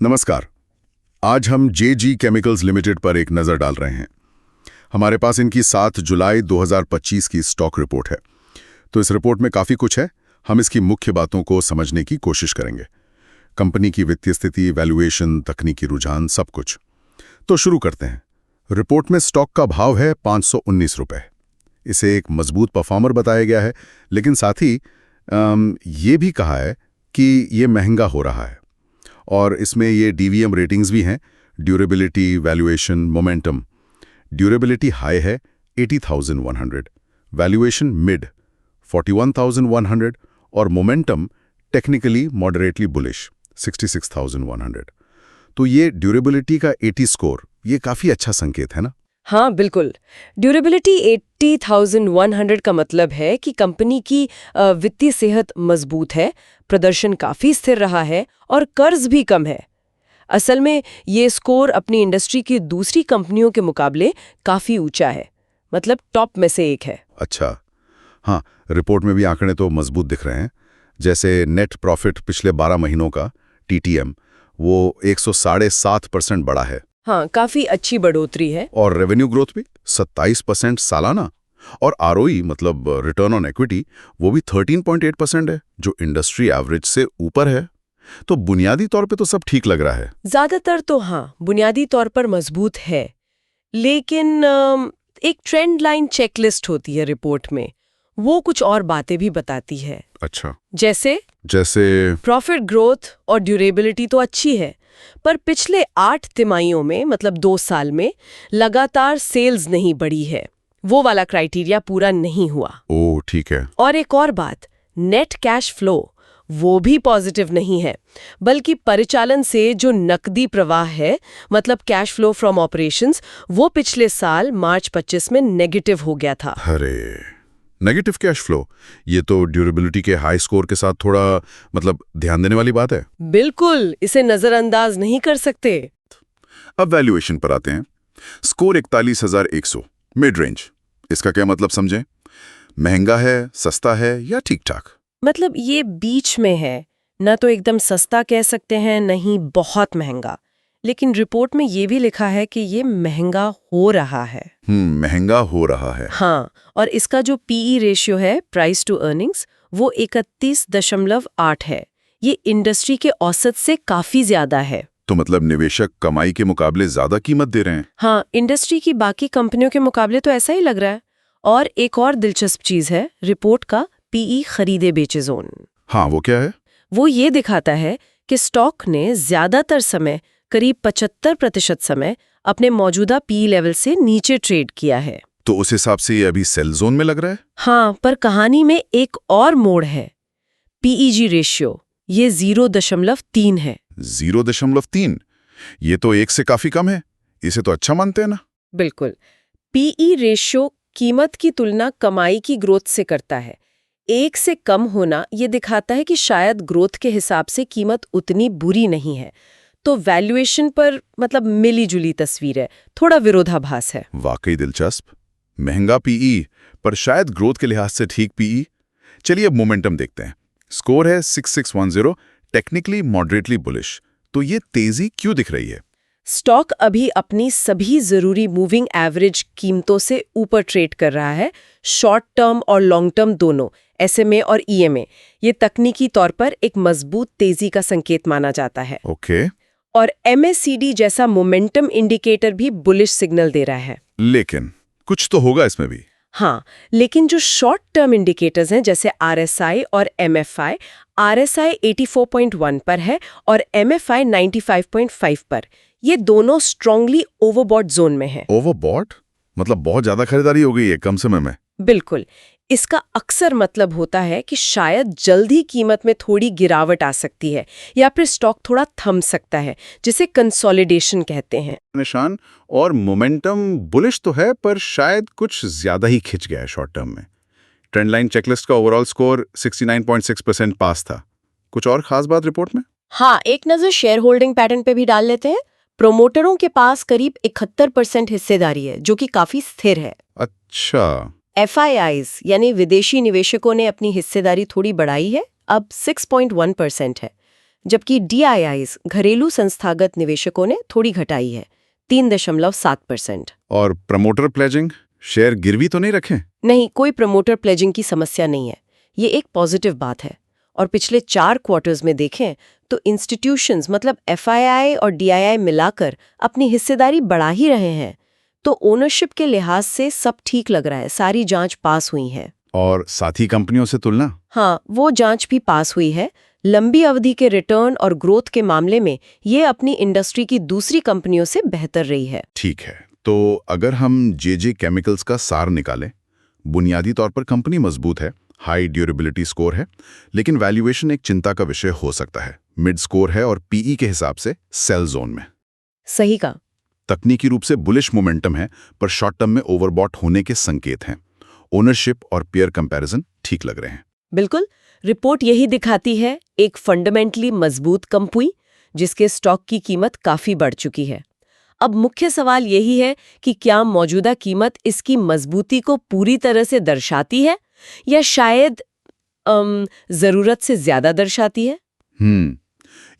नमस्कार। आज हम जेजी केमिकल्स लिमिटेड पर एक नज़र डाल रहे हैं। हमारे पास इनकी 7 जुलाई 2025 की स्टॉक रिपोर्ट है। तो इस रिपोर्ट में काफ़ी कुछ है। हम इसकी मुख्य बातों को समझने की कोशिश करेंगे। कंपनी की वित्तीय स्थिति, वैल्यूएशन, तकनीकी रुझान, सब कुछ। तो शुरू करते हैं। रिपोर्ट में स्टॉक का भाव है 519 रुपये। इसे एक मजबूत परफॉर्मर बताया गया है, लेकिन साथ ही ये भी कहा है कि ये महंगा हो रहा है। और इसमें ये डीवीएम रेटिंग्स भी हैं, durability, valuation, momentum. Durability high है 80,100, वैल्यूएशन मिड 41,100 और मोमेंटम टेक्निकली मॉडरेटली बुलिश 66,100। तो ये ड्यूरेबिलिटी का 80 स्कोर, ये काफ़ी अच्छा संकेत है ना? हाँ बिल्कुल। ड्यूरेबिलिटी 80,100 का मतलब है कि कंपनी की वित्तीय सेहत मजबूत है, प्रदर्शन काफी स्थिर रहा है और कर्ज भी कम है। असल में ये स्कोर अपनी इंडस्ट्री की दूसरी कंपनियों के मुकाबले काफी ऊंचा है, मतलब टॉप में से एक है। अच्छा, हाँ, रिपोर्ट में भी आंकड़े तो मजबूत दिख रहे हैं। जैसे नेट प्रॉफिट पिछले 12 महीनों का टीटीएम, वो 107% बढ़ा है। हाँ, काफी अच्छी बढ़ोतरी है। और रेवेन्यू ग्रोथ भी 27% सालाना। और आरओई मतलब रिटर्न ऑन इक्विटी, वो भी 13.8% है, जो इंडस्ट्री एवरेज से ऊपर है। तो बुनियादी तौर पे तो सब ठीक लग रहा है। ज्यादातर तो हाँ, बुनियादी तौर पर मजबूत है। लेकिन एक ट्रेंड लाइन चेकलिस्ट होती है रिपोर्ट में, वो कुछ और बातें भी बताती है। अच्छा, जैसे प्रॉफिट ग्रोथ और ड्यूरेबिलिटी तो अच्छी है, पर पिछले 8 तिमाहियों में मतलब 2 साल में लगातार सेल्स नहीं बढ़ी है। वो वाला क्राइटेरिया पूरा नहीं हुआ। ओह ठीक है। और एक और बात, नेट कैश फ्लो वो भी पॉजिटिव नहीं है, बल्कि परिचालन से जो नकदी प्रवाह है, मतलब कैश फ्लो फ्रॉम ऑपरेशंस, वो पिछले साल मार्च 25 में नेगेटिव हो गया था। अरे, नेगेटिव कैश फ्लो, ये तो ड्यूरेबिलिटी के हाई स्कोर के साथ थोड़ा मतलब ध्यान देने वाली बात है। बिल्कुल, इसे नजरअंदाज नहीं कर सकते। अब वैल्यूएशन पर आते हैं। Score 41,100, mid range. इसका क्या मतलब समझें? महंगा है, सस्ता है या ठीक ठाक? मतलब ये बीच में है, न तो एकदम सस्ता कह सकते हैं, न ही बहुत महंगा। लेकिन रिपोर्ट में ये भी लिखा है कि ये महंगा हो रहा है। महंगा हो रहा है। हाँ, और इसका जो पीई रेशियो है, प्राइस टू अर्निंग्स, वो 31.8 है। ये इंडस्ट्री के औसत से काफी ज्यादा है। तो मतलब निवेशक कमाई के मुकाबले ज्यादा कीमत दे रहे हैं। हाँ, इंडस्ट्री की बाकी कंपनियों के मुकाबले तो ऐसा ही लग रहा है। और एक और दिलचस्प चीज है रिपोर्ट का पीई खरीदे बेचे जोन। हाँ, वो क्या है? वो ये दिखाता है कि स्टॉक ने ज्यादातर समय, करीब 75% समय, अपने मौजूदा पीई लेवल से नीचे ट्रेड किया है। तो उस हिसाब से ये अभी सेल जोन में लग रहा है। हाँ, पर कहानी में एक और मोड़ है। पीईजी रेशियो ये 0.3 है। 0.3? ये तो 1 से काफी कम है। इसे तो अच्छा मानते हैं ना? बिल्कुल। पीई रेशियो कीमत की तुलना कमाई की ग्रोथ से करता है। 1 से कम होना ये दिखाता है कि शायद ग्रोथ के हिसाब से कीमत उतनी बुरी नहीं है। तो वैल्यूएशन पर मतलब मिली जुली तस्वीर है, थोड़ा विरोधाभास है। वाकई दिलचस्प। महंगा पीई पर शायद ग्रोथ के लिहाज से ठीक पीई। चलिए अब मोमेंटम देखते हैं। स्कोर है 6610, टेक्निकली मॉडरेटली बुलिश। तो ये तेजी क्यों दिख रही है? स्टॉक अभी अपनी सभी जरूरी मूविंग एवरेज कीमतों से ऊपर ट्रेड कर रहा है, शॉर्ट टर्म और लॉन्ग टर्म दोनों, एसएमए और ईएमए। ये तकनीकी तौर पर एक मजबूत तेजी का संकेत माना जाता है। ओके। और एमएसीडी जैसा मोमेंटम इंडिकेटर भी बुलिश सिग्नल दे रहा है। लेकिन कुछ तो होगा इसमें भी। हाँ, लेकिन जो शॉर्ट टर्म इंडिकेटर्स हैं जैसे आरएसआई और एमएफआई, आरएसआई 84.1 पर है और एमएफआई 95.5 पर। ये दोनों स्ट्रांगली ओवरबॉट जोन में हैं। ओवरबॉट मतलब बहुत ज्यादा खरीदारी हो गई है कम समय में। बिल्कुल। इसका अक्सर मतलब होता है कि शायद जल्दी कीमत में थोड़ी गिरावट आ सकती है या फिर स्टॉक थोड़ा थम सकता है, जिसे कंसोलिडेशन कहते हैं। निशान और मोमेंटम बुलिश तो है, पर शायद कुछ ज्यादा ही खिंच गया है शॉर्ट टर्म में। ट्रेंड लाइन चेकलिस्ट का ओवरऑल स्कोर 69.6% पास था। कुछ और खास बात रिपोर्ट में? हाँ, एक नजर शेयर होल्डिंग पैटर्न पे भी डाल लेते हैं। प्रोमोटरों के पास करीब 71% हिस्सेदारी है, जो कि काफी स्थिर है। अच्छा। FIIs यानी विदेशी निवेशकों ने अपनी हिस्सेदारी थोड़ी बढ़ाई है, अब 6.1% है। जबकि DIIs घरेलू संस्थागत निवेशकों ने थोड़ी घटाई है, 3.7%। और प्रमोटर प्लेजिंग, शेयर गिरवी तो नहीं रखे? नहीं, कोई प्रमोटर प्लेजिंग की समस्या नहीं है। ये एक पॉजिटिव बात है। और पिछले 4 क्वार्टर्स में देखें तो इंस्टीट्यूशंस मतलब FII और DII मिलाकर अपनी हिस्सेदारी बढ़ा ही रहे हैं। तो ओनरशिप के लिहाज से सब ठीक लग रहा है, सारी जांच पास हुई है। और साथी कंपनियों से तुलना? हाँ, वो जांच भी पास हुई है। लंबी अवधि के रिटर्न और ग्रोथ के मामले में ये अपनी इंडस्ट्री की दूसरी कंपनियों से बेहतर रही है। ठीक है, तो अगर हम JJ केमिकल्स का सार निकालें, बुनियादी तौर पर कंपनी मजबूत है, हाई ड्यूरेबिलिटी स्कोर है, लेकिन वैल्यूएशन एक चिंता का विषय हो सकता है। मिड स्कोर है और PE के हिसाब से सेल जोन में। सही कहा। तकनीकी रूप से बुलिश मोमेंटम है, पर शॉर्ट टर्म में ओवरबॉट होने के संकेत हैं। ओनरशिप और पेयर कंपैरिजन ठीक लग रहे हैं। बिल्कुल, रिपोर्ट यही दिखाती है, एक फंडामेंटली मजबूत कंपनी जिसके स्टॉक की कीमत काफी बढ़ चुकी है। अब मुख्य सवाल यही है कि क्या मौजूदा कीमत इसकी मजबूती को पूरी तरह से दर्शाती है या शायद जरूरत से ज्यादा दर्शाती है?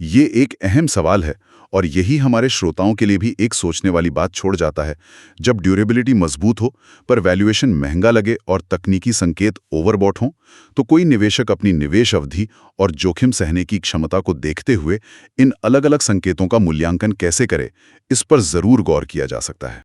ये एक अहम सवाल है और यही हमारे श्रोताओं के लिए भी एक सोचने वाली बात छोड़ जाता है। जब ड्यूरेबिलिटी मजबूत हो पर वैल्यूएशन महंगा लगे और तकनीकी संकेत ओवरबॉट हों, तो कोई निवेशक अपनी निवेश अवधि और जोखिम सहने की क्षमता को देखते हुए इन अलग-अलग संकेतों का मूल्यांकन कैसे करे, इस पर जरूर गौर किया जा सकता है।